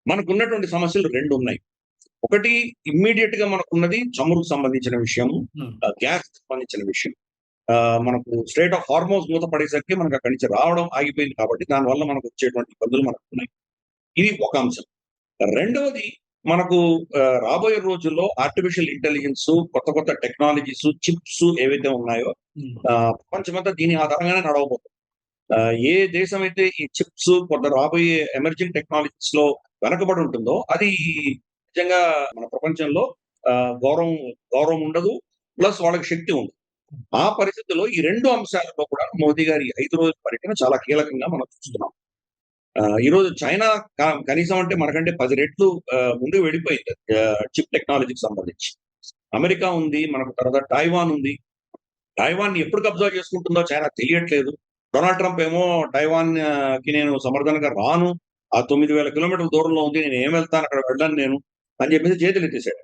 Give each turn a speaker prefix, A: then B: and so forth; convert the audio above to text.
A: మనకున్నటువంటి సమస్యలు 2 ఉన్నాయి. ఒకటి ఇమ్మీడియేట్‌గా మనకున్నది చమురుకు సంబంధించిన విషయము.
B: హ్మ్.
A: గ్యాస్‌కి సంబంధించిన విషయం. మనకు స్ట్రెయిట్ ఆఫ్ హార్మోస్ మూత పడేసరికి మనకు అక్కడి నుంచి రావడం ఆగిపోయింది కాబట్టి దానివల్ల మనకొచ్చేటువంటి ఇబ్బందులు మనకున్నాయి. ఇది ఒక అంశం. రెండవది మనకు రాబోయే రోజుల్లో ఆర్టిఫిషియల్ ఇంటెలిజెన్స్, కొత్త కొత్త టెక్నాలజీస్, చిప్స్ ఏవైతే ఉన్నాయో
B: హ్మ్.
A: ప్రపంచమంతా దీని ఆధారంగానే నడవబోతుంది. ఏ దేశమైతే ఈ చిప్స్ కొంత రాబోయే ఎమర్జింగ్ టెక్నాలజీస్‌లో వెనకబడి ఉంటుందో అది నిజంగా మన ప్రపంచంలో గౌరవం గౌరవం ఉండదు. ప్లస్ వాళ్ళకి శక్తి ఉండదు. ఆ పరిస్థితుల్లో ఈ 2 అంశాలలో కూడా మోదీ గారి 5 రోజుల పర్యటన చాలా కీలకంగా మనం చూస్తున్నాం. ఈరోజు చైనా కనీసం అంటే మనకంటే 10 రెట్లు ముందుకు వెళ్ళిపోయింది. చిప్ టెక్నాలజీకి సంబంధించి. అమెరికా ఉంది. మనకు తర్వాత టైవాన్ ఉంది. టైవాన్‌ని ఎప్పుడు కబ్జా చేసుకుంటుందో చైనాకు తెలియట్లేదు. డొనాల్డ్ ట్రంప్ ఏమో టైవాన్‌కి నేను సమర్థనగా రాను. ఆ 9,000 కిలోమీటర్ల దూరంలో ఉంది. నేను ఏం వెళ్తాను అక్కడికి వెళ్ళను నేను అని చెప్పేసి చేతులెత్తేసాడు.